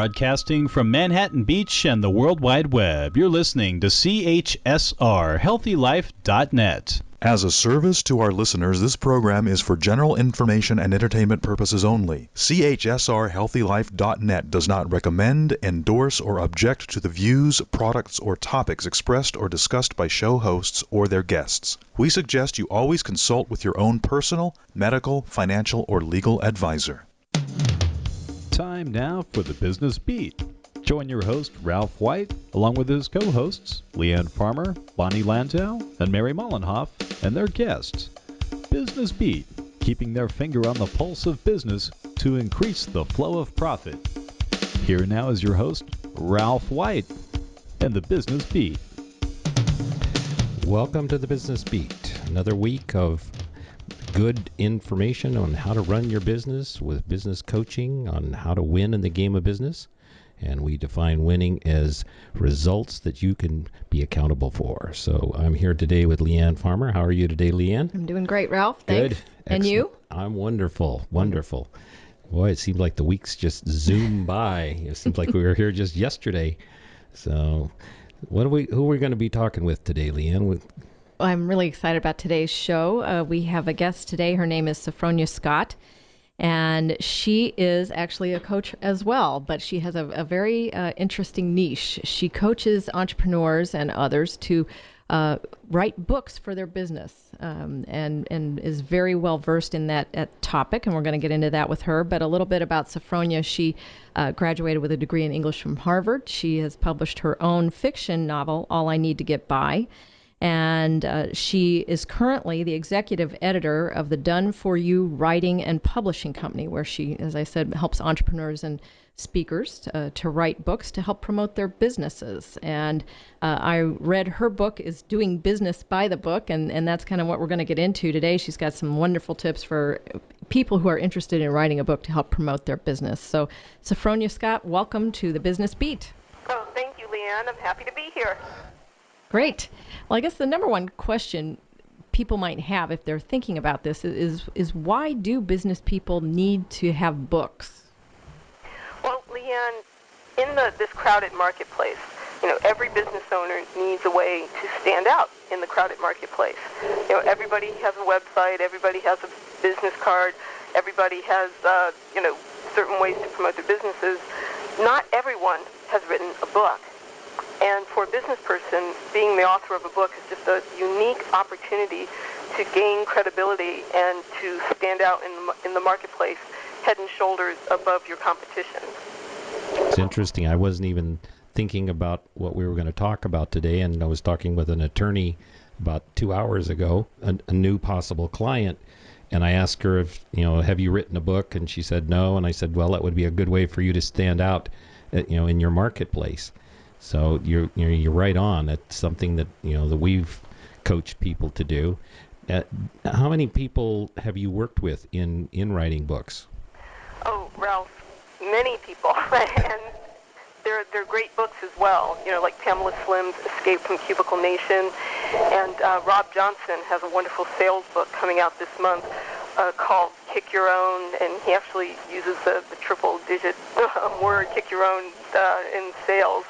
Broadcasting from Manhattan Beach and the World Wide Web, you're listening to CHSR HealthyLife.net. As a service to our listeners, this program is for general information and entertainment purposes only. CHSR HealthyLife.net does not recommend, endorse, or object to the views, products, or topics expressed or discussed by show hosts or their guests. We suggest you always consult with your own personal, medical, financial, or legal advisor. Time now for the Business Beat. Join your host, Ralph White, along with his co-hosts, Leanne Farmer, Bonnie Landau, and Mary Mollenhoff, and their guests. Business Beat, keeping their finger on the pulse of business to increase the flow of profit. Here now is your host, Ralph White, and the Business Beat. Welcome to the Business Beat, another week of good information on how to run your business with business coaching on how to win in the game of business. And we define winning as results that you can be accountable for. So I'm here today with Leanne Farmer. How are you today, Leanne? I'm doing great, Ralph. Thanks. Good. And you? I'm wonderful. Wonderful. Boy, it seems like the weeks just zoom by. It seems like we were here just yesterday. So who are we going to be talking with today, Leanne? I'm really excited about today's show. We have a guest today. Her name is Sophronia Scott. And she is actually a coach as well, but she has a very interesting niche. She coaches entrepreneurs and others to write books for their business and is very well versed in that topic. And we're going to get into that with her. But a little bit about Sophronia. She graduated with a degree in English from Harvard. She has published her own fiction novel, All I Need to Get By. And she is currently the executive editor of the Done For You Writing and Publishing Company, where she, as I said, helps entrepreneurs and speakers to write books to help promote their businesses. And I read her book is Doing Business by the Book, and that's kind of what we're going to get into today. She's got some wonderful tips for people who are interested in writing a book to help promote their business. So, Sophronia Scott, welcome to the Business Beat. Oh, thank you, Leanne. I'm happy to be here. Great. Well, I guess the number one question people might have if they're thinking about this is why do business people need to have books? Well, Leanne, in this crowded marketplace, every business owner needs a way to stand out in the crowded marketplace. Everybody has a website, everybody has a business card, everybody has, certain ways to promote their businesses. Not everyone has written a book. And for a business person, being the author of a book is just a unique opportunity to gain credibility and to stand out in the marketplace head and shoulders above your competition. It's interesting. I wasn't even thinking about what we were going to talk about today, and I was talking with an attorney about 2 hours ago, a new possible client, and I asked her if, have you written a book? And she said no, and I said, well, that would be a good way for you to stand out, in your marketplace. So you're right on. It's something that that we've coached people to do. How many people have you worked with in writing books? Oh, Ralph, many people, and they're great books as well. Like Pamela Slim's Escape from Cubicle Nation, and Rob Johnson has a wonderful sales book coming out this month called Kick Your Own, and he actually uses the triple-digit word "kick your own" in sales.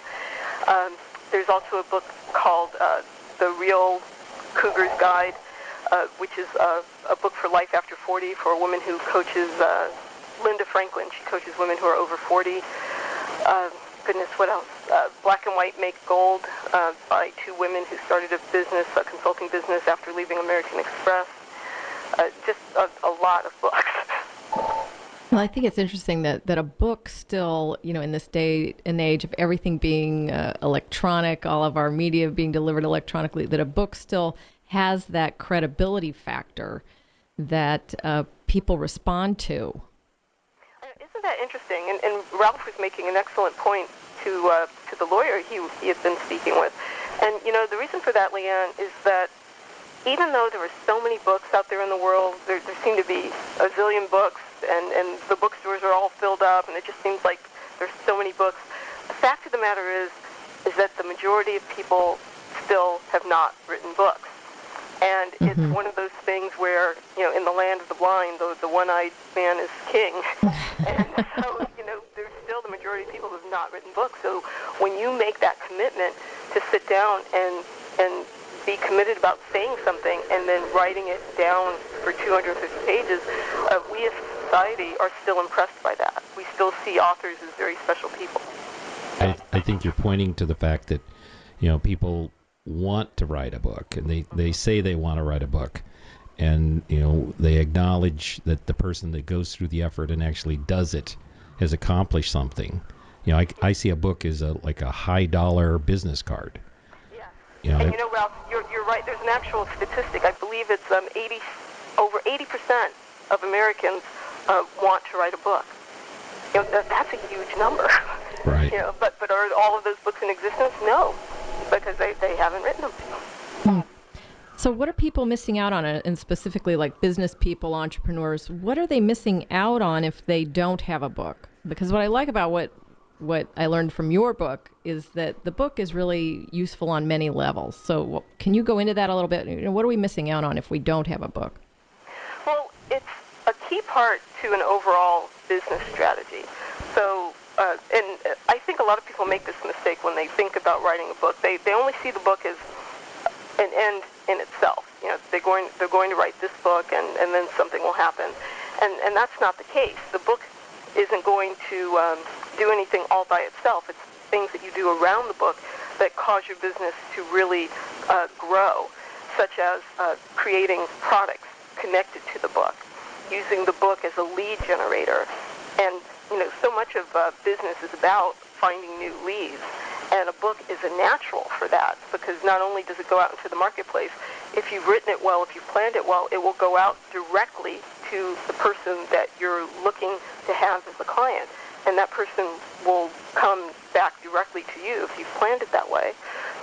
There's also a book called The Real Cougar's Guide, which is a book for life after 40 for a woman who coaches, Linda Franklin. She coaches women who are over 40. Goodness, what else? Black and White Make Gold by two women who started a consulting business after leaving American Express. Just a lot of books. Well, I think it's interesting that a book still, in this day and age of everything being electronic, all of our media being delivered electronically, that a book still has that credibility factor that people respond to. Isn't that interesting? And Ralph was making an excellent point to the lawyer he had been speaking with. And, the reason for that, Leanne, is that even though there are so many books out there in the world, there seem to be a zillion books, and the bookstores are all filled up, and it just seems like there's so many books. The fact of the matter is that the majority of people still have not written books. And it's one of those things where, in the land of the blind, the one-eyed man is king. And so, there's still the majority majority of people have not written books. So when you make that commitment to sit down and be committed about saying something and then writing it down for 250 pages, we as a society are still impressed by that. We still see authors as very special people. I think you're pointing to the fact that, people want to write a book, and they say they want to write a book, and, they acknowledge that the person that goes through the effort and actually does it has accomplished something. I see a book as like a high-dollar business card. Yeah. And Ralph, you're right. There's an actual statistic. I believe it's over 80% of Americans want to write a book. That's a huge number. Right. But are all of those books in existence? No, because they haven't written them. So what are people missing out on, and specifically like business people, entrepreneurs, what are they missing out on if they don't have a book? Because what I like about what I learned from your book is that the book is really useful on many levels. So can you go into that a little bit? What are we missing out on if we don't have a book? Well, it's a key part to an overall business strategy. So, and I think a lot of people make this mistake when they think about writing a book. They only see the book as an end in itself. They're going to write this book, and then something will happen, and that's not the case. The book isn't going to do anything all by itself. It's things that you do around the book that cause your business to really grow, such as creating products connected to the book, using the book as a lead generator. And, so much of business is about finding new leads. And a book is a natural for that, because not only does it go out into the marketplace, if you've written it well, if you've planned it well, it will go out directly to the person that you're looking to have as a client. And that person will come back directly to you if you've planned it that way.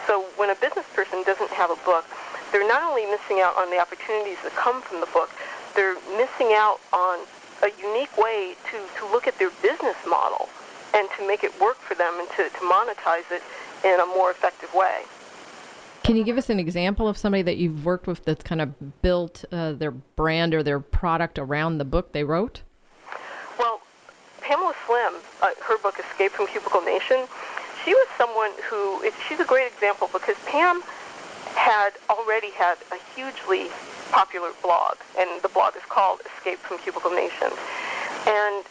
So when a business person doesn't have a book, they're not only missing out on the opportunities that come from the book, they're missing out on a unique way to look at their business model and to make it work for them and to monetize it in a more effective way. Can you give us an example of somebody that you've worked with that's kind of built their brand or their product around the book they wrote? Well, Pamela Slim, her book Escape from Cubicle Nation, she was someone she's a great example because Pam had already had a hugely popular blog, and the blog is called Escape from Cubicle Nation. And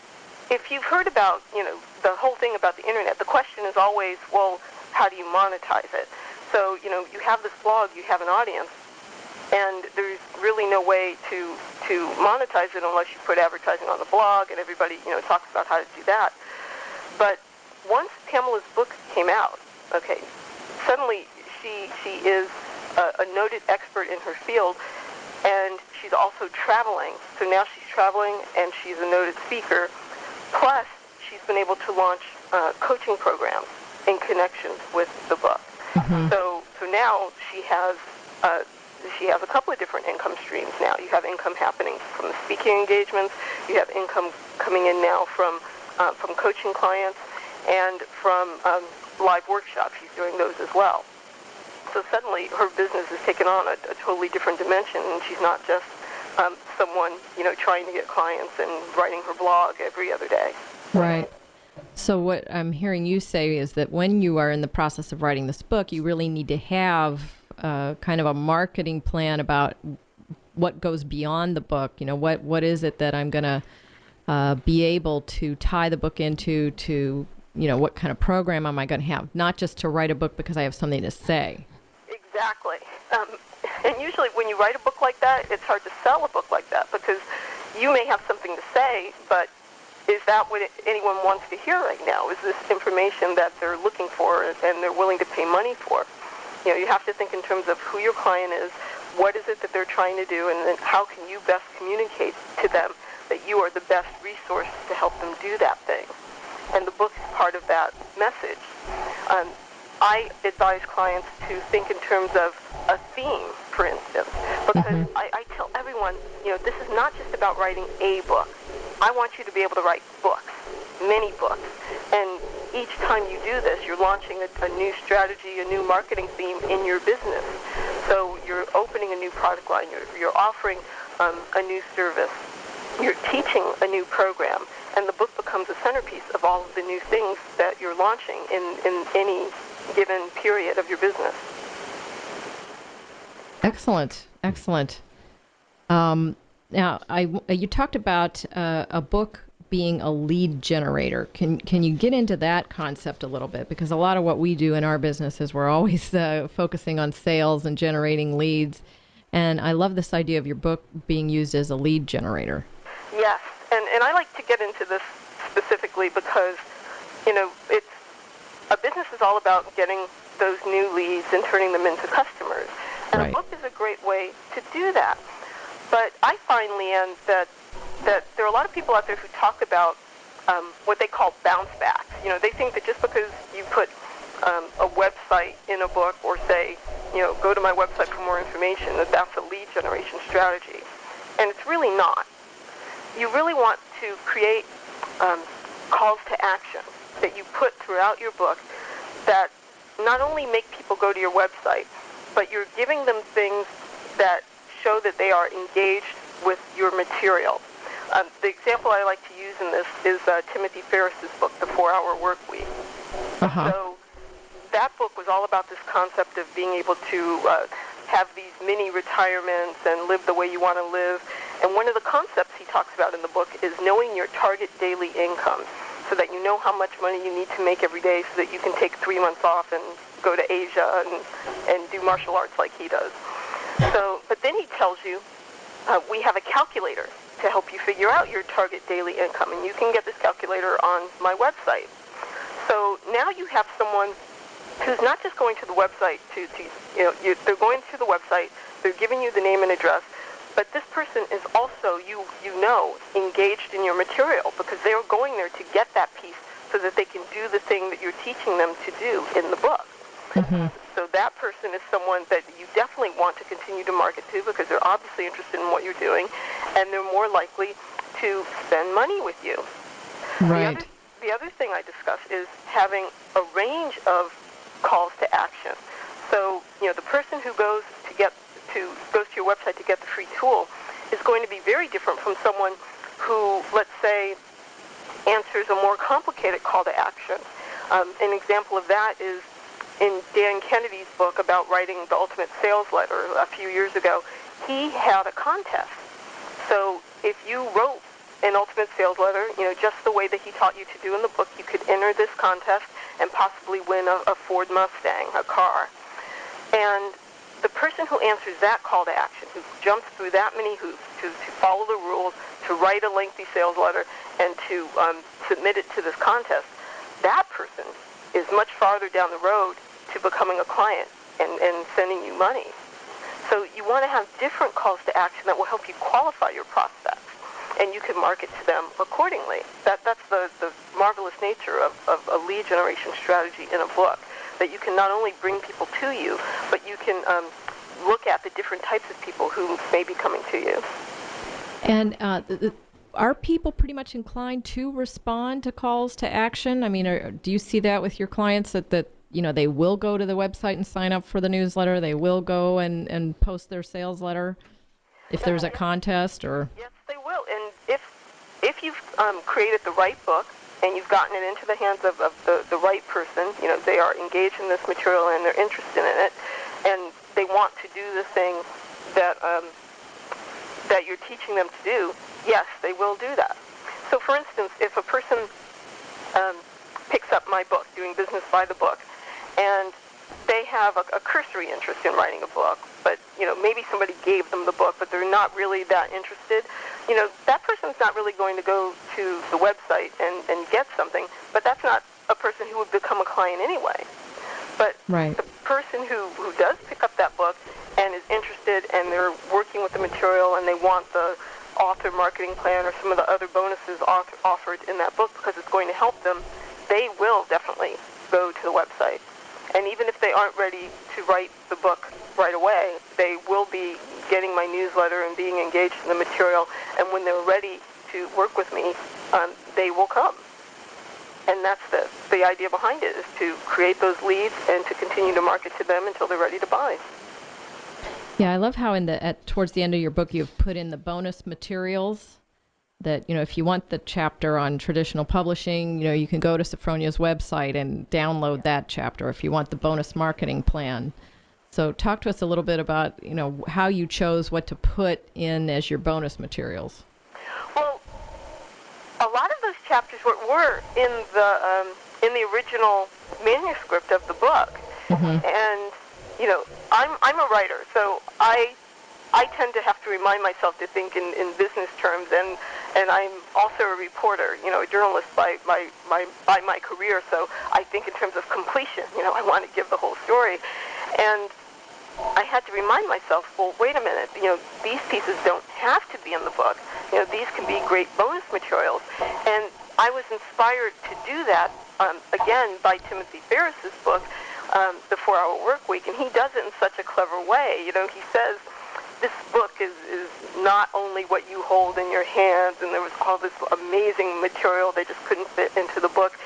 if you've heard about, the whole thing about the internet, the question is always, well, how do you monetize it? So, you have this blog, you have an audience, and there's really no way to monetize it unless you put advertising on the blog, and everybody, talks about how to do that. But once Pamela's book came out, okay, suddenly she is a noted expert in her field, and she's also traveling. So now she's traveling, and she's a noted speaker. Plus, she's been able to launch coaching programs in connection with the book. Mm-hmm. So now she has a couple of different income streams now. You have income happening from the speaking engagements. You have income coming in now from coaching clients and from live workshops. She's doing those as well. So suddenly her business has taken on a totally different dimension, and she's not just someone, trying to get clients and writing her blog every other day. Right. So what I'm hearing you say is that when you are in the process of writing this book, you really need to have kind of a marketing plan about what goes beyond the book. What is it that I'm going to be able to tie the book into, to, what kind of program am I going to have? Not just to write a book because I have something to say. Exactly. And usually when you write a book like that, it's hard to sell a book like that because you may have something to say, but is that what anyone wants to hear right now? Is this information that they're looking for and they're willing to pay money for? You have to think in terms of who your client is, what is it that they're trying to do, and then how can you best communicate to them that you are the best resource to help them do that thing. And the book is part of that message. I advise clients to think in terms of a theme, for instance, because I tell everyone, this is not just about writing a book. I want you to be able to write books, many books. And each time you do this, you're launching a new strategy, a new marketing theme in your business. So you're opening a new product line. You're offering a new service. you're teaching a new program, and the book becomes a centerpiece of all of the new things that you're launching in any given period of your business. Excellent, excellent. Now, you talked about a book being a lead generator. Can you get into that concept a little bit? Because a lot of what we do in our business is we're always focusing on sales and generating leads. And I love this idea of your book being used as a lead generator. Yes, and I like to get into this specifically because, it's a business is all about getting those new leads and turning them into customers. And Right. a book is a great way to do that. But I find, Leanne, that there are a lot of people out there who talk about what they call bounce backs. They think that just because you put a website in a book or say, go to my website for more information, that's a lead generation strategy. And it's really not. You really want to create calls to action that you put throughout your book that not only make people go to your website, but you're giving them things that show that they are engaged with your material. The example I like to use in this is Timothy Ferriss's book, The 4-Hour Workweek. Uh-huh. So that book was all about this concept of being able to have these mini retirements and live the way you want to live. And one of the concepts he talks about in the book is knowing your target daily income, so that you know how much money you need to make every day so that you can take 3 months off and go to Asia and do martial arts like he does. So, but then he tells you, we have a calculator to help you figure out your target daily income, and you can get this calculator on my website. So now you have someone who's not just going to the website they're going to the website, they're giving you the name and address, but this person is also, engaged in your material because they are going there to get that piece so that they can do the thing that you're teaching them to do in the book. Mm-hmm. So that person is someone that you definitely want to continue to market to because they're obviously interested in what you're doing, and they're more likely to spend money with you. Right. The other thing I discuss is having a range of calls to action. So, the person who goes to your website to get the free tool is going to be very different from someone who, let's say, answers a more complicated call to action. An example of that is in Dan Kennedy's book about writing the Ultimate Sales Letter a few years ago. He had a contest. So if you wrote an Ultimate Sales Letter, just the way that he taught you to do in the book, you could enter this contest and possibly win a Ford Mustang, a car. And the person who answers that call to action, who jumps through that many hoops to follow the rules, to write a lengthy sales letter, and to submit it to this contest, that person is much farther down the road to becoming a client and sending you money. So you want to have different calls to action that will help you qualify your prospects, and you can market to them accordingly. That's the marvelous nature of a lead generation strategy in a book, that you can not only bring people to you, but you can look at the different types of people who may be coming to you. And are people pretty much inclined to respond to calls to action? I mean, do you see that with your clients that they will go to the website and sign up for the newsletter? They will go and post their sales letter if there's a contest? Or Yes, they will. And if you've created the right book and you've gotten it into the hands of the right person, they are engaged in this material and they're interested in it, and they want to do the thing that you're teaching them to do, yes, they will do that. So, for instance, if a person picks up my book, Doing Business by the Book, and they have a cursory interest in writing a book, but, maybe somebody gave them the book, but they're not really that interested, that person's not really going to go to the website and get something, but that's not a person who would become a client anyway. But right. the person who does pick up that book and is interested and they're working with the material and they want the author marketing plan or some of the other bonuses offered in that book because it's going to help them, they will definitely go to the website. And even if they aren't ready to write the book right away, they will be getting my newsletter and being engaged in the material. And when they're ready to work with me, they will come. And that's the idea behind it, is to create those leads and to continue to market to them until they're ready to buy. Yeah, I love how towards the end of your book you've put in the bonus materials that, if you want the chapter on traditional publishing, you can go to Sophronia's website and download that chapter if you want the bonus marketing plan. So talk to us a little bit about, how you chose what to put in as your bonus materials. Well, a lot of those chapters were in the original manuscript of the book. Mm-hmm. And, I'm a writer, so I tend to have to remind myself to think in business terms, and I'm also a reporter, a journalist by my career, so I think in terms of completion. I want to give the whole story. And I had to remind myself, well, wait a minute, these pieces don't have to be in the book. These can be great bonus materials. And I was inspired to do that, again, by Timothy Ferriss's book, The 4-Hour Workweek, and he does it in such a clever way. He says, this book is not only what you hold in your hands, and there was all this amazing material they just couldn't fit into the book.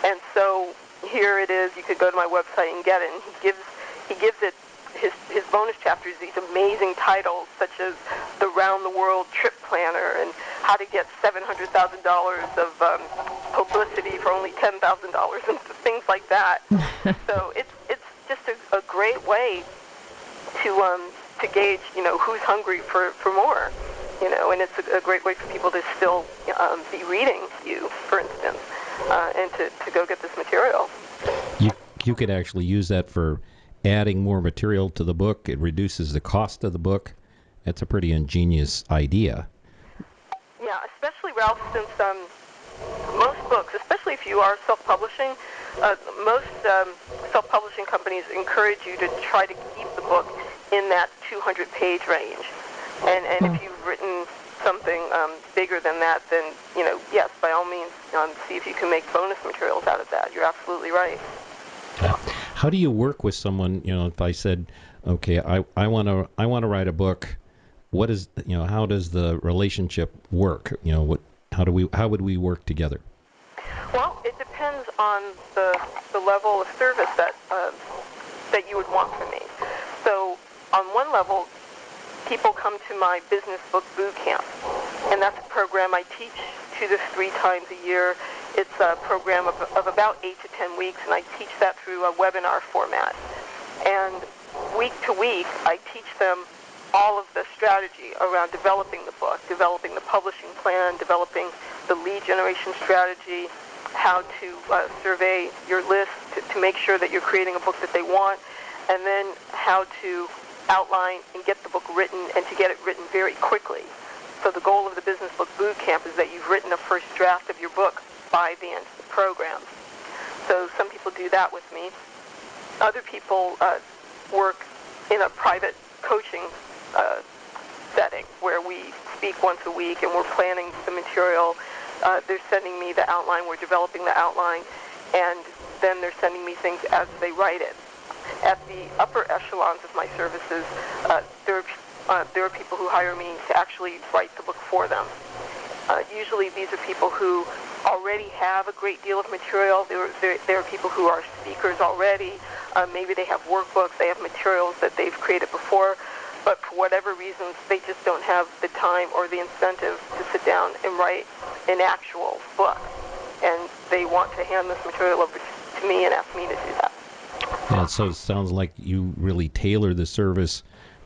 And so here it is. You could go to my website and get it. And he gives it his bonus chapters these amazing titles, such as The Round the World Trip Planner and How to Get $700,000 of publicity for only $10,000 and things like that. So it's just a great way to gauge, who's hungry for more, and it's a great way for people to still be reading you, for instance, and to go get this material. You could actually use that for adding more material to the book. It reduces the cost of the book. That's a pretty ingenious idea. Yeah, especially, Ralph, since most books, especially if you are self-publishing, most self-publishing companies encourage you to try to keep the book in that 200-page range. And if you've written something bigger than that, then, yes, by all means, see if you can make bonus materials out of that. You're absolutely right. How do you work with someone, if I said, okay, I want to write a book, what is, how does the relationship work? How would we work together? Well, it depends on the level of service that you would want from me. So on one level, people come to my Business Book Boot Camp, and that's a program I teach 2 to 3 times a year. It's a program of about 8 to 10 weeks, and I teach that through a webinar format. And week to week, I teach them all of the strategy around developing the book, developing the publishing plan, developing the lead generation strategy, how to survey your list to make sure that you're creating a book that they want, and then how to outline and get the book written and to get it written very quickly. So the goal of the Business Book Boot Camp is that you've written a first draft of your book by the end of the program. So some people do that with me. Other people work in a private coaching setting where we speak once a week and we're planning the material. They're sending me the outline, we're developing the outline, and then they're sending me things as they write it. At the upper echelons of my services, there are people who hire me to actually write the book for them. Usually these are people who already have a great deal of material. There are people who are speakers already. Maybe they have workbooks, they have materials that they've created before, but for whatever reasons, they just don't have the time or the incentive to sit down and write an actual book. And they want to hand this material over to me and ask me to do that. Yeah, so it sounds like you really tailor the service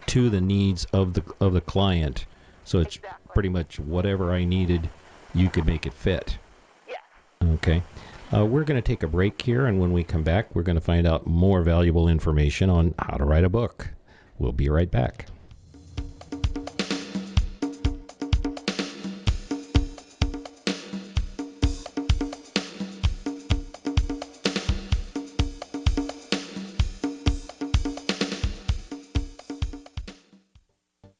to the needs of the client. So it's exactly. Pretty much whatever I needed, you could make it fit. Yes. Okay. We're going to take a break here, and when we come back, we're going to find out more valuable information on how to write a book. We'll be right back.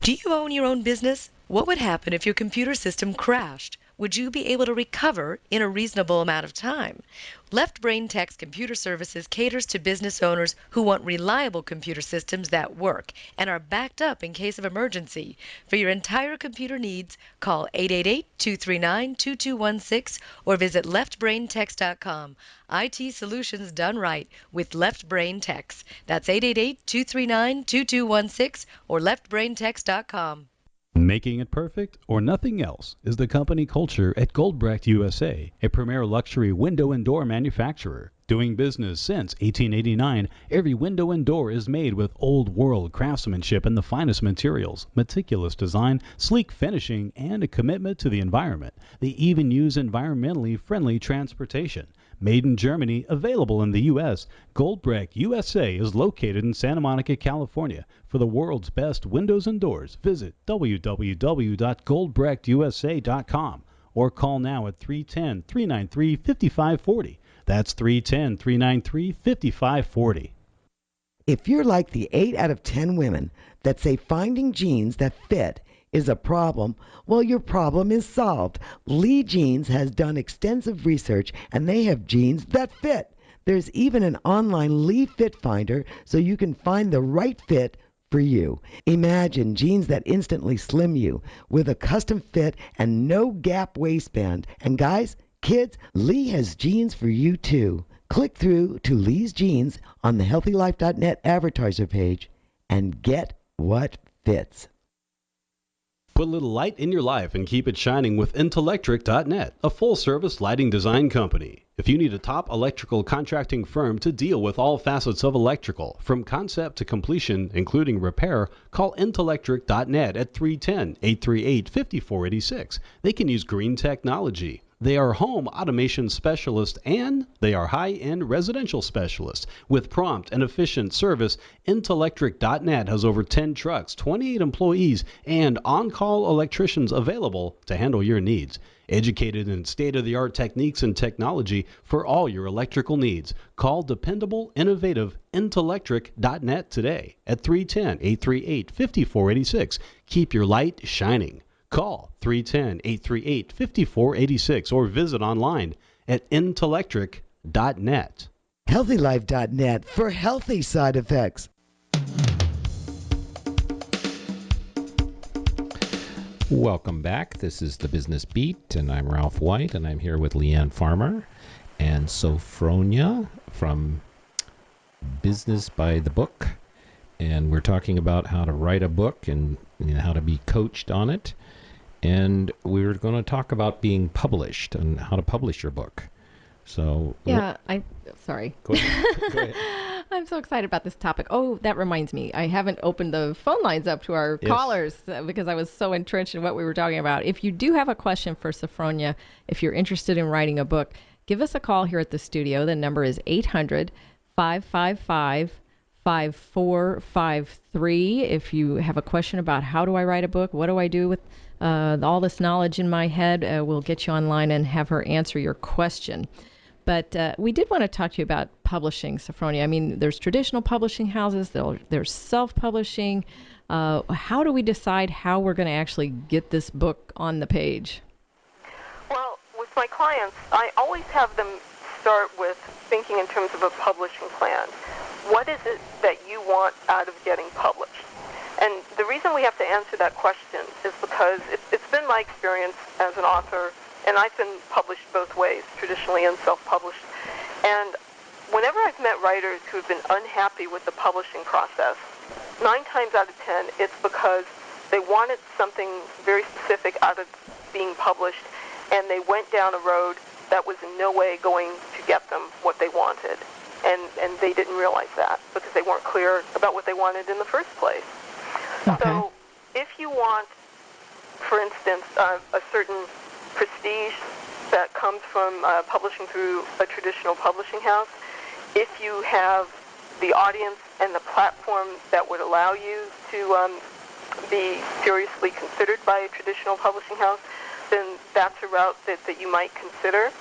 Do you own your own business? What would happen if your computer system crashed? Would you be able to recover in a reasonable amount of time? Left Brain Tech's computer services caters to business owners who want reliable computer systems that work and are backed up in case of emergency. For your entire computer needs, call 888-239-2216 or visit leftbraintechs.com. IT solutions done right with Left Brain Techs. That's 888-239-2216 or leftbraintechs.com. Making it perfect or nothing else is the company culture at Goldbrecht USA, a premier luxury window and door manufacturer. Doing business since 1889, every window and door is made with old-world craftsmanship and the finest materials, meticulous design, sleek finishing, and a commitment to the environment. They even use environmentally friendly transportation. Made in Germany, available in the U.S., Goldbrecht USA is located in Santa Monica, California. For the world's best windows and doors, visit www.goldbrechtusa.com or call now at 310-393-5540. That's 310-393-5540. If you're like the 8 out of 10 women that say finding jeans that fit is a problem, well, your problem is solved. Lee Jeans has done extensive research, and they have jeans that fit. There's even an online Lee Fit Finder so you can find the right fit for you. Imagine jeans that instantly slim you with a custom fit and no gap waistband. And guys, kids, Lee has jeans for you too. Click through to Lee's Jeans on the HealthyLife.net advertiser page and get what fits. Put a little light in your life and keep it shining with Intellectric.net, a full-service lighting design company. If you need a top electrical contracting firm to deal with all facets of electrical, from concept to completion, including repair, call Intellectric.net at 310-838-5486. They can use green technology. They are home automation specialists and they are high-end residential specialists. With prompt and efficient service, Intellectric.net has over 10 trucks, 28 employees, and on-call electricians available to handle your needs. Educated in state-of-the-art techniques and technology for all your electrical needs. Call dependable, innovative Intellectric.net today at 310-838-5486. Keep your light shining. Call 310-838-5486 or visit online at Intellectric.net. HealthyLife.net for healthy side effects. Welcome back. This is the Business Beat, and I'm Ralph White, and I'm here with Leanne Farmer and Sophronia from Business by the Book. And we're talking about how to write a book and how to be coached on it. And we're going to talk about being published and how to publish your book. So Yeah, sorry. Go ahead. I'm so excited about this topic. Oh, that reminds me. I haven't opened the phone lines up to our callers because I was so entrenched in what we were talking about. If you do have a question for Sophronia, if you're interested in writing a book, give us a call here at the studio. The number is 800-555-5453. If you have a question about how do I write a book, what do I do with all this knowledge in my head, we'll get you online and have her answer your question. But we did want to talk to you about publishing, Sophronia. I mean, there's traditional publishing houses, there's self-publishing. How do we decide how we're going to actually get this book on the page? Well, with my clients, I always have them start with thinking in terms of a publishing plan. What is it that you want out of getting published? And the reason we have to answer that question is because it's been my experience as an author, and I've been published both ways, traditionally and self-published. And whenever I've met writers who have been unhappy with the publishing process, 9 times out of 10, it's because they wanted something very specific out of being published, and they went down a road that was in no way going to get them what they wanted. And they didn't realize that because they weren't clear about what they wanted in the first place. Okay. So if you want, for instance, a certain prestige that comes from publishing through a traditional publishing house, if you have the audience and the platform that would allow you to be seriously considered by a traditional publishing house, then that's a route that you might consider.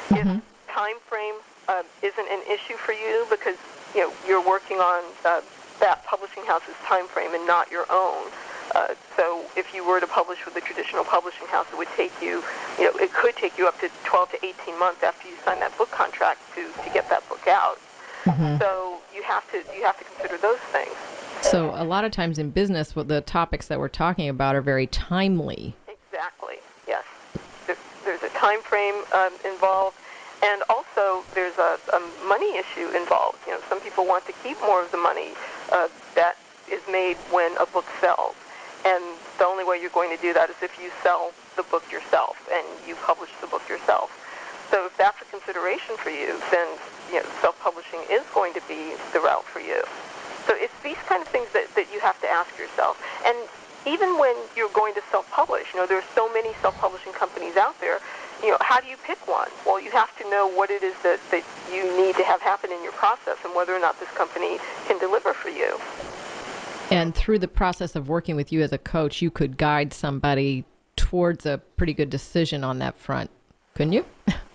Mm-hmm. If time frame isn't an issue for you because you're working on that publishing house's time frame and not your own. So if you were to publish with a traditional publishing house, it would take you, it could take you up to 12 to 18 months after you sign that book contract to get that book out. Mm-hmm. So you have to consider those things. So a lot of times in business, the topics that we're talking about are very timely. Exactly. Yes. There's a time frame involved. And also, there's a money issue involved. Some people want to keep more of the money that is made when a book sells. And the only way you're going to do that is if you sell the book yourself and you publish the book yourself. So if that's a consideration for you, then self-publishing is going to be the route for you. So it's these kind of things that you have to ask yourself. And even when you're going to self-publish, there are so many self-publishing companies out there, how do you pick one? Well, you have to know what it is that you need to have happen in your process and whether or not this company can deliver for you. And through the process of working with you as a coach, you could guide somebody towards a pretty good decision on that front, couldn't you?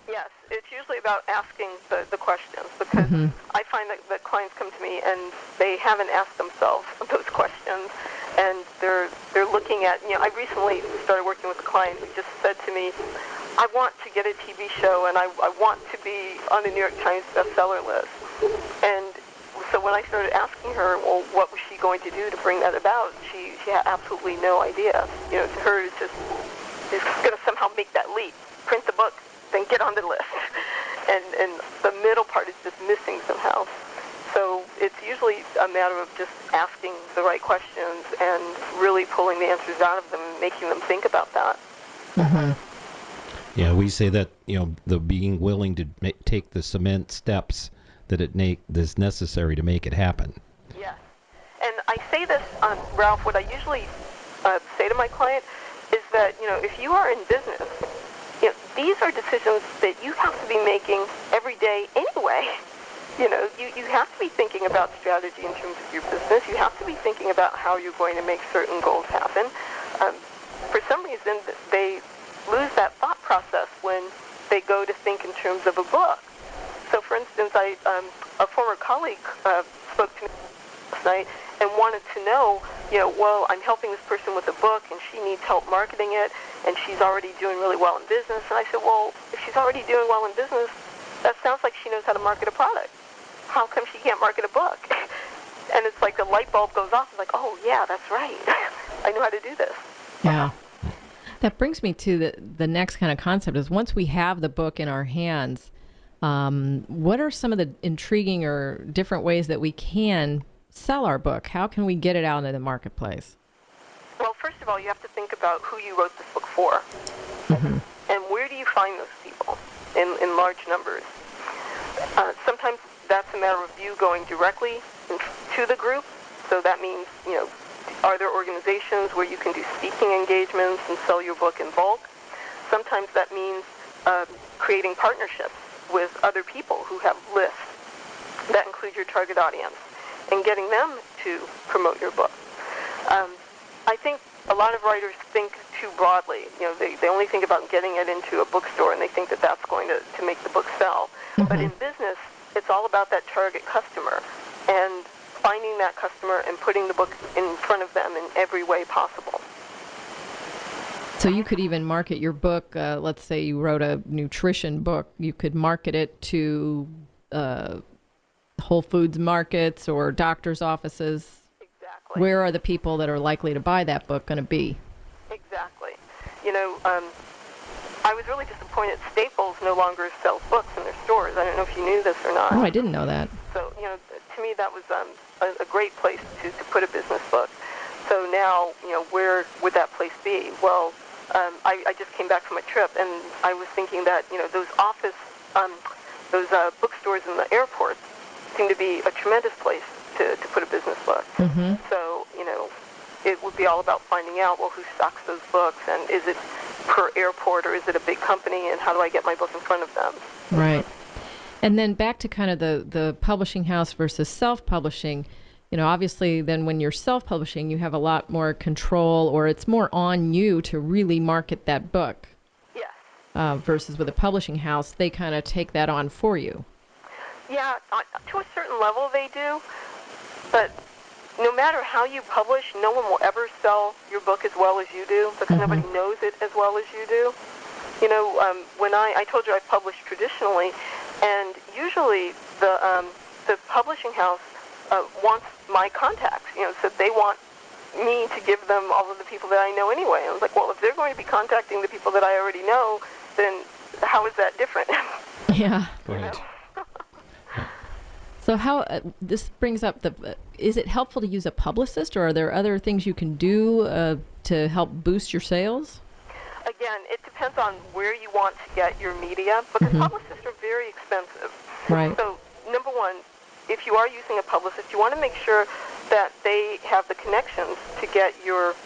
Yes, it's usually about asking the questions, because I find that clients come to me and they haven't asked themselves those questions, and they're looking at, I recently started working with a client who just said to me, I want to get a TV show and I want to be on the New York Times bestseller list. And so when I started asking her, well, what was she going to do to bring that about, she had absolutely no idea. To her, it's just going to somehow make that leap, print the book, then get on the list. And the middle part is just missing somehow. So it's usually a matter of just asking the right questions and really pulling the answers out of them and making them think about that. Mm-hmm. Yeah, we say that, the being willing to take the cement steps that is necessary to make it happen. Yes. And I say this, Ralph, what I usually say to my client is that, if you are in business, these are decisions that you have to be making every day anyway. You have to be thinking about strategy in terms of your business. You have to be thinking about how you're going to make certain goals happen. For some reason, they lose that thought process when they go to think in terms of a book. So, for instance, a former colleague spoke to me last night and wanted to know, well, I'm helping this person with a book, and she needs help marketing it, and she's already doing really well in business. And I said, well, if she's already doing well in business, that sounds like she knows how to market a product. How come she can't market a book? And it's like the light bulb goes off. It's like, oh, yeah, that's right. I know how to do this. Yeah. That brings me to the next kind of concept is once we have the book in our hands, what are some of the intriguing or different ways that we can sell our book? How can we get it out into the marketplace? Well, first of all, you have to think about who you wrote this book for. Mm-hmm. And where do you find those people in large numbers? Sometimes that's a matter of you going directly to the group. So that means, are there organizations where you can do speaking engagements and sell your book in bulk? Sometimes that means creating partnerships with other people who have lists that include your target audience and getting them to promote your book. I think a lot of writers think too broadly. They only think about getting it into a bookstore, and they think that that's going to make the book sell. Mm-hmm. But in business, it's all about that target customer and finding that customer and putting the book in front of them in every way possible. So you could even market your book. Let's say you wrote a nutrition book. You could market it to Whole Foods markets or doctors' offices. Exactly. Where are the people that are likely to buy that book going to be? Exactly. I was really disappointed Staples no longer sells books in their stores. I don't know if you knew this or not. Oh, I didn't know that. So, to me that was a great place to put a business book. So now, where would that place be? Well, I just came back from a trip, and I was thinking that, those bookstores in the airports seem to be a tremendous place to put a business book. Mm-hmm. So, it would be all about finding out, well, who stocks those books, and is it per airport, or is it a big company, and how do I get my book in front of them? Right. And then back to kind of the publishing house versus self-publishing, obviously then when you're self-publishing, you have a lot more control, or it's more on you to really market that book. Yes. Versus with a publishing house, they kind of take that on for you. Yeah, to a certain level they do, but no matter how you publish, no one will ever sell your book as well as you do, because Mm-hmm. nobody knows it as well as you do. When I told you I published traditionally, and usually the publishing house wants my contacts, so they want me to give them all of the people that I know anyway. I was like, well, if they're going to be contacting the people that I already know, then how is that different? Yeah. Right. So how this brings up is it helpful to use a publicist, or are there other things you can do to help boost your sales? Again, it depends on where you want to get your media, because publicists are very expensive. Right. So, number one, if you are using a publicist, you want to make sure that they have the connections to get your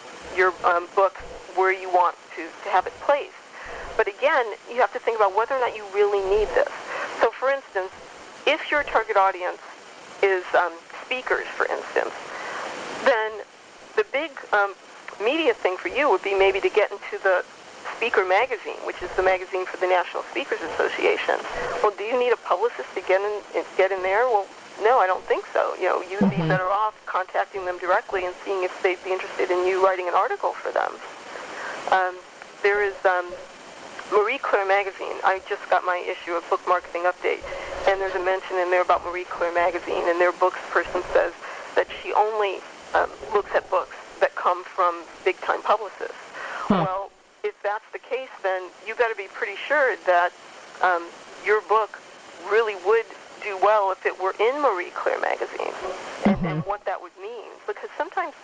book where you want to have it placed. But again, you have to think about whether or not you really need this. So, for instance, if your target audience is speakers, for instance, then the big media thing for you would be maybe to get into the Speaker Magazine, which is the magazine for the National Speakers Association. Well, do you need a publicist to get in there? Well, no, I don't think so. You'd be better off contacting them directly and seeing if they'd be interested in you writing an article for them. There is Marie Claire Magazine. I just got my issue of Book Marketing Update, and there's a mention in there about Marie Claire Magazine, and their books person says that she only looks at books that come from big-time publicists. Well, if that's the case, then you've got to be pretty sure that your book really would do well if it were in Marie Claire Magazine, and what that would mean. Because sometimes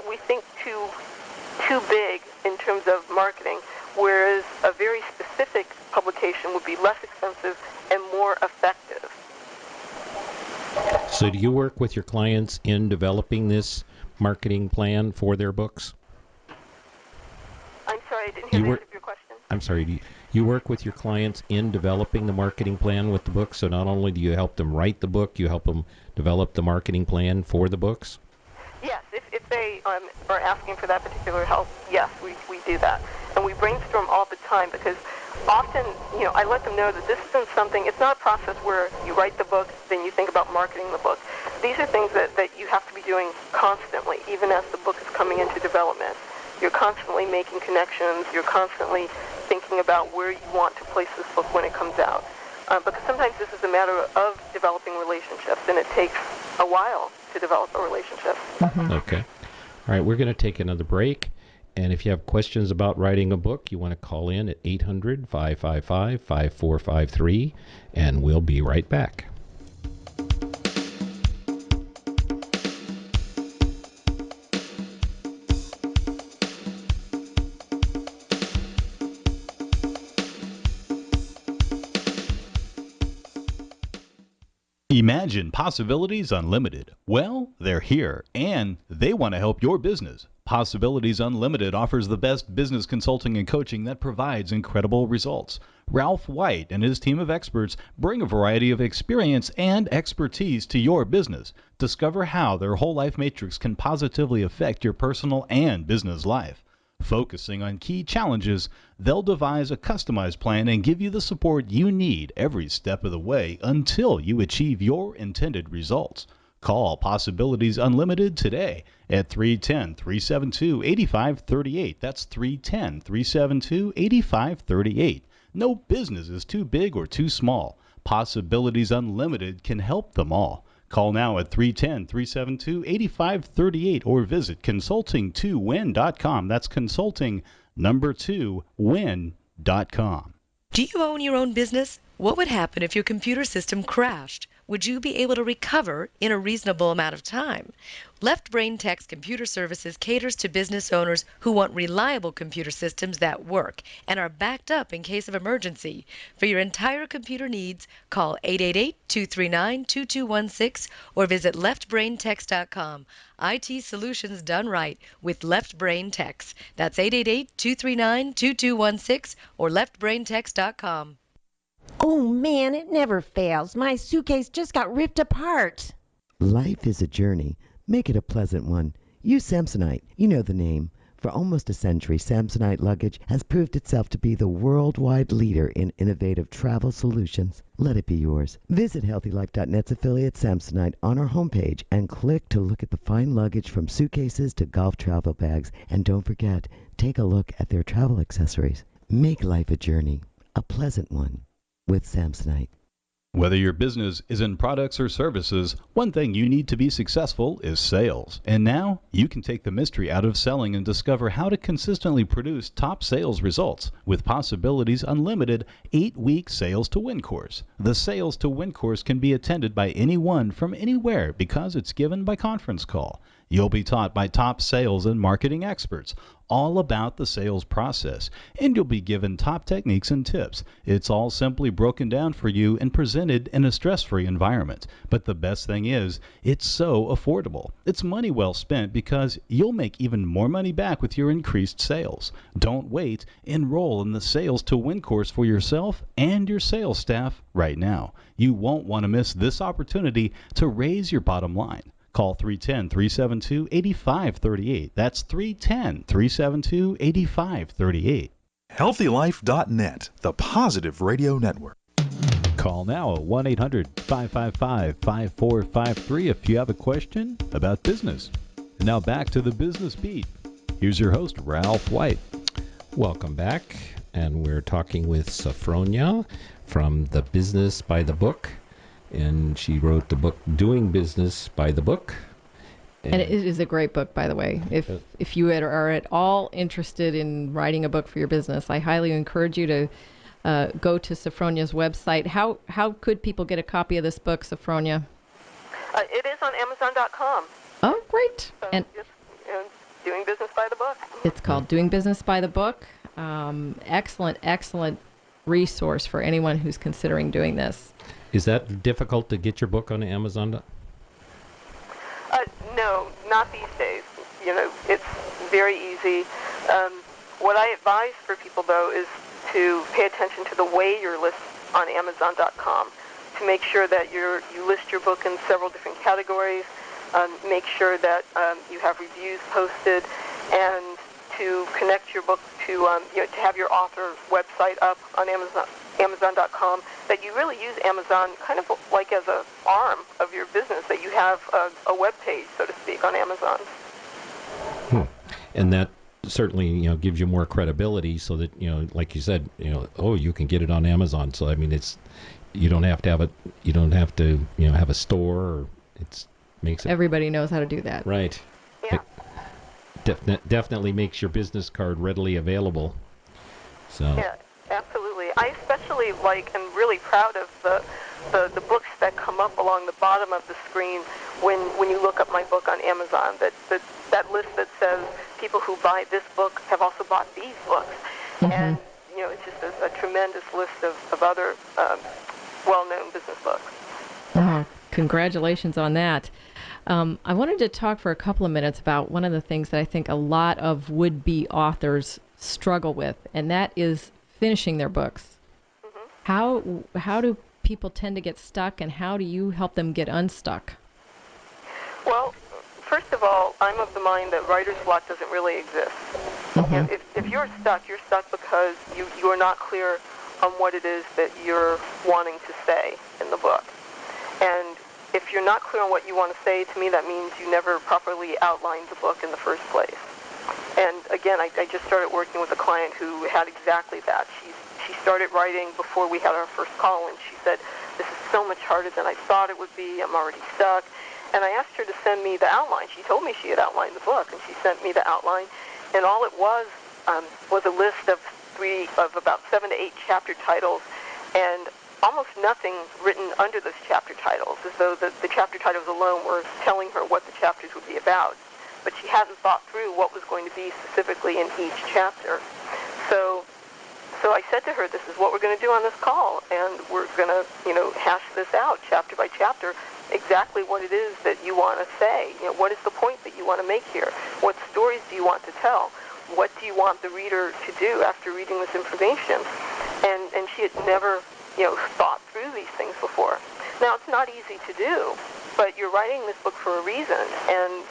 we think too big in terms of marketing, whereas a very specific publication would be less expensive and more effective. So do you work with your clients in developing this marketing plan for their books? I'm sorry, I didn't hear the answer to your question. I'm sorry, do you work with your clients in developing the marketing plan with the book? So not only do you help them write the book, you help them develop the marketing plan for the books? Yes, if they are asking for that particular help, yes, we do that. And we brainstorm all the time, because often, I let them know that this isn't something, it's not a process where you write the book, then you think about marketing the book. These are things that you have to be doing constantly, even as the book is coming into development. You're constantly making connections. You're constantly thinking about where you want to place this book when it comes out. Because sometimes this is a matter of developing relationships, and it takes a while to develop a relationship. Okay. All right, we're going to take another break. And if you have questions about writing a book, you want to call in at 800-555-5453, and we'll be right back. Imagine Possibilities Unlimited. Well, they're here, and they want to help your business. Possibilities Unlimited offers the best business consulting and coaching that provides incredible results. Ralph White and his team of experts bring a variety of experience and expertise to your business. Discover how their whole life matrix can positively affect your personal and business life. Focusing on key challenges, they'll devise a customized plan and give you the support you need every step of the way until you achieve your intended results. Call Possibilities Unlimited today at 310-372-8538. That's 310-372-8538. No business is too big or too small. Possibilities Unlimited can help them all. Call now at 310-372-8538 or visit consulting2win.com. That's consulting2win.com. Do you own your own business? What would happen if your computer system crashed? Would you be able to recover in a reasonable amount of time? Left Brain Tech's computer services caters to business owners who want reliable computer systems that work and are backed up in case of emergency. For your entire computer needs, call 888-239-2216 or visit leftbraintechs.com. IT solutions done right with Left Brain Techs. That's 888-239-2216 or leftbraintechs.com. Oh man, it never fails. My suitcase just got ripped apart. Life is a journey. Make it a pleasant one. Use Samsonite. You know the name. For almost a century, Samsonite luggage has proved itself to be the worldwide leader in innovative travel solutions. Let it be yours. Visit HealthyLife.net's affiliate Samsonite on our homepage and click to look at the fine luggage from suitcases to golf travel bags. And don't forget, take a look at their travel accessories. Make life a journey, a pleasant one, with Samsonite. Whether your business is in products or services, one thing you need to be successful is sales. And now you can take the mystery out of selling and discover how to consistently produce top sales results with Possibilities Unlimited 8-week Sales to Win course. The Sales to Win course can be attended by anyone from anywhere because it's given by conference call. You'll be taught by top sales and marketing experts all about the sales process, and you'll be given top techniques and tips. It's all simply broken down for you and presented in a stress-free environment. But the best thing is, it's so affordable. It's money well spent because you'll make even more money back with your increased sales. Don't wait. Enroll in the Sales to Win course for yourself and your sales staff right now. You won't want to miss this opportunity to raise your bottom line. Call 310-372-8538. That's 310-372-8538. HealthyLife.net, the Positive Radio Network. Call now at 1-800-555-5453 if you have a question about business. And now back to the Business Beat. Here's your host, Ralph White. Welcome back, and we're talking with Sophronia from the Business by the Book. And she wrote the book Doing Business by the Book. And it is a great book, by the way. If you are at all interested in writing a book for your business, I highly encourage you to go to Sophronia's website. How could people get a copy of this book, Sophronia? It is on Amazon.com. Oh, great. So And just Doing Business by the Book. it's called Doing Business by the Book. Excellent resource for anyone who's considering doing this. Is that difficult to get your book on Amazon? No, not these days. It's very easy. What I advise for people, though, is to pay attention to the way you're listed on Amazon.com, to make sure that you list your book in several different categories, make sure that you have reviews posted, and to connect your book to have your author website up on Amazon.com, that you really use Amazon kind of like as an arm of your business, that you have a web page, so to speak, on Amazon. And that certainly, gives you more credibility, so that, like you said, you can get it on Amazon. So I mean, you don't have to have have a store, or makes it. Everybody knows how to do that. Right. Yeah. Definitely makes your business card readily available. So. Yeah, absolutely. I especially like and really proud of the books that come up along the bottom of the screen when you look up my book on Amazon. That list that says people who buy this book have also bought these books, and it's just a tremendous list of other well-known business books. Oh, congratulations on that. I wanted to talk for a couple of minutes about one of the things that I think a lot of would-be authors struggle with, and that is finishing their books. Mm-hmm. How do people tend to get stuck, and how do you help them get unstuck? Well, first of all, I'm of the mind that writer's block doesn't really exist. Mm-hmm. If you're stuck because you are not clear on what it is that you're wanting to say in the book. And if you're not clear on what you want to say, to me that means you never properly outlined the book in the first place. And again, I just started working with a client who had exactly that. She started writing before we had our first call, and she said, "This is so much harder than I thought it would be. I'm already stuck." And I asked her to send me the outline. She told me she had outlined the book, and she sent me the outline. And all it was a list of about 7 to 8 chapter titles, and almost nothing written under those chapter titles, as though the chapter titles alone were telling her what the chapters would be about. But she hadn't thought through what was going to be specifically in each chapter. So I said to her, "This is what we're going to do on this call, and we're going to, hash this out chapter by chapter, exactly what it is that you want to say. What is the point that you want to make here? What stories do you want to tell? What do you want the reader to do after reading this information?" And she had never, thought through these things before. Now, it's not easy to do, but you're writing this book for a reason, and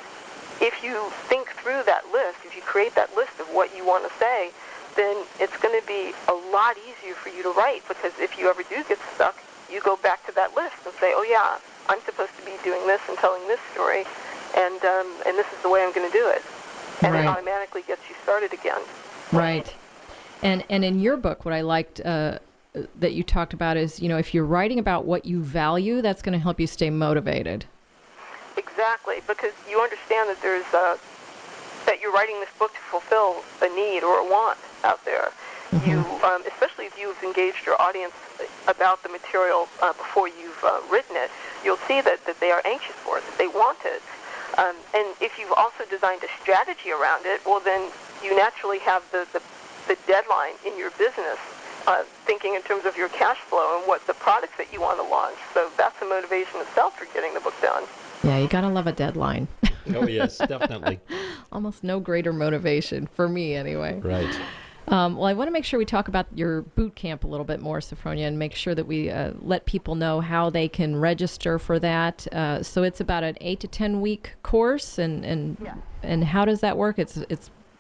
if you think through that list, if you create that list of what you want to say, then it's going to be a lot easier for you to write, because if you ever do get stuck, you go back to that list and say, "Oh yeah, I'm supposed to be doing this and telling this story, and this is the way I'm going to do it." And Right. It automatically gets you started again. Right. And in your book, what I liked that you talked about is, if you're writing about what you value, that's going to help you stay motivated. Exactly, because you understand that that you're writing this book to fulfill a need or a want out there. You, especially if you've engaged your audience about the material before you've written it, you'll see that they are anxious for it, that they want it. And if you've also designed a strategy around it, well, then you naturally have the deadline in your business, thinking in terms of your cash flow and what the products that you want to launch. So that's a motivation itself for getting the book done. Yeah, you got to love a deadline. Oh, yes, definitely. Almost no greater motivation, for me anyway. Right. Well, I want to make sure we talk about your boot camp a little bit more, Sophronia, and make sure that we let people know how they can register for that. So it's about an 8 to 10 week course, and how does that work? It's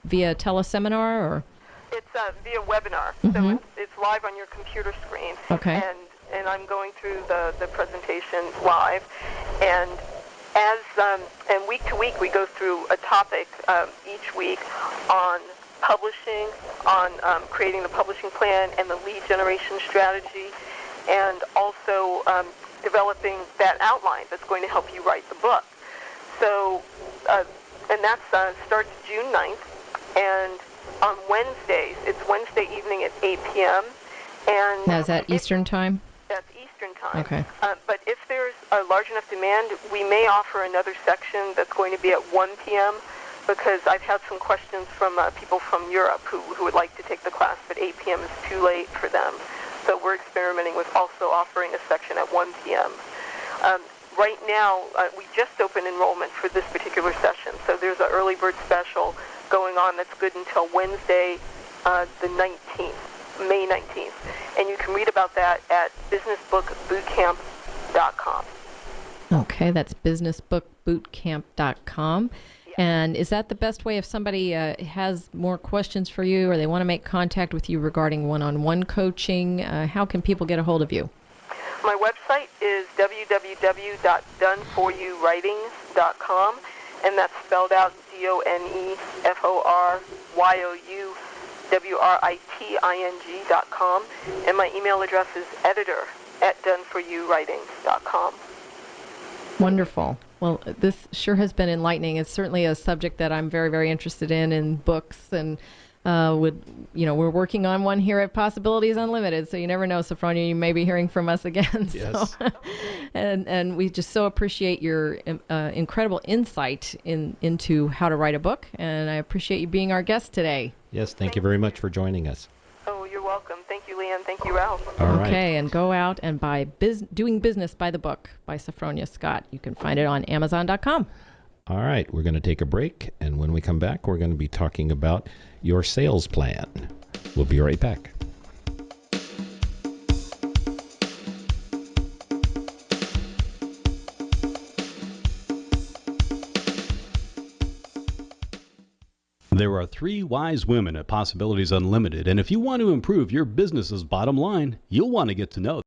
via teleseminar, or? It's via webinar, so it's live on your computer screen. Okay. And I'm going through the presentation live, and and week to week we go through a topic each week on publishing, on creating the publishing plan and the lead generation strategy, and also developing that outline that's going to help you write the book. So, and that starts June 9th, and on Wednesdays, it's Wednesday evening at 8 p.m. And now, is that Eastern time? That's Eastern time. Okay. But if there's a large enough demand, we may offer another section that's going to be at 1 p.m., because I've had some questions from people from Europe who would like to take the class, but 8 p.m. is too late for them. So we're experimenting with also offering a section at 1 p.m. Right now, we just opened enrollment for this particular session, so there's an early bird special going on that's good until Wednesday, the 19th, May 19th. And you can read about that at businessbookbootcamp.com. Okay, that's businessbookbootcamp.com. And is that the best way if somebody has more questions for you or they want to make contact with you regarding one-on-one coaching? How can people get a hold of you? My website is www.doneforyourwriting.com, and that's spelled out DONEFORYOUWRITING.com. And my email address is editor@doneforyourwriting.com. Wonderful. Well, this sure has been enlightening. It's certainly a subject that I'm very, very interested in books, and we're working on one here at Possibilities Unlimited. So you never know, Sophronia, you may be hearing from us again. Yes. So, and we just so appreciate your incredible insight into how to write a book, and I appreciate you being our guest today. Yes, thank you very much for joining us. Oh, you're welcome. Thank you, Leanne. Thank you, Ralph. All right. Okay, and go out and buy Doing Business by the Book by Sophronia Scott. You can find it on Amazon.com. All right, we're going to take a break, and when we come back, we're going to be talking about your sales plan. We'll be right back. There are 3 wise women at Possibilities Unlimited, and if you want to improve your business's bottom line, you'll want to get to know